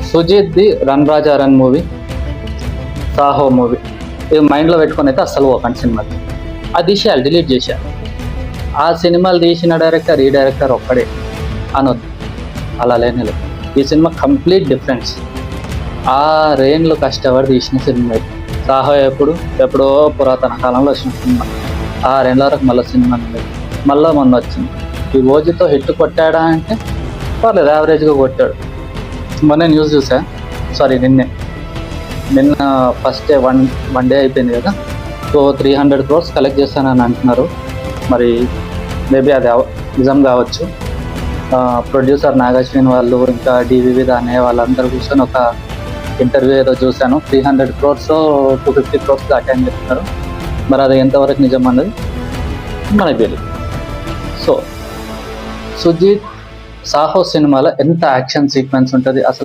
సుజిత్ది run రాజా run movie, Saaho movie, ఇది మైండ్లో పెట్టుకొని అయితే అస్సలు పోకండి సినిమాకి. అది తీసేయాలి, డిలీట్ చేసేయాలి. ఆ సినిమాలు తీసిన డైరెక్టర్ ఈ డైరెక్టర్ ఒక్కడే అనొద్దు, అలా లేని లేదు. ఈ సినిమా కంప్లీట్ డిఫరెన్స్. ఆ రేంజ్లో కష్టపడి తీసిన సినిమా ఇది. సాహో ఎప్పుడో పురాతన కాలంలో వచ్చిన సినిమా, 6 ఏళ్ళ వరకు మళ్ళీ సినిమా మళ్ళీ మొన్న వచ్చింది. ఈ ఓజీతో హిట్ కొట్టాడా అంటే పర్లేదు, యావరేజ్గా కొట్టాడు. మొన్న న్యూస్ చూసా, సారీ నిన్న ఫస్ట్ డే వన్ డే అయిపోయింది కదా. సో 300 crores కలెక్ట్ చేస్తానని అంటున్నారు. మరి మేబీ అది నిజం కావచ్చు. ప్రొడ్యూసర్ నాగాశ్విన్ వాళ్ళు, ఇంకా డివివి అనే వాళ్ళందరూ కూర్చొని ఒక ఇంటర్వ్యూ ఏదో చూశాను. 300 crores 250 crores దాకా అని చెప్తున్నారు. మరి అది ఎంతవరకు నిజం అన్నది మనకు తెలియదు. సో సుజిత్ సాహో సినిమాలో ఎంత యాక్షన్ సీక్వెన్స్ ఉంటుంది అసలు.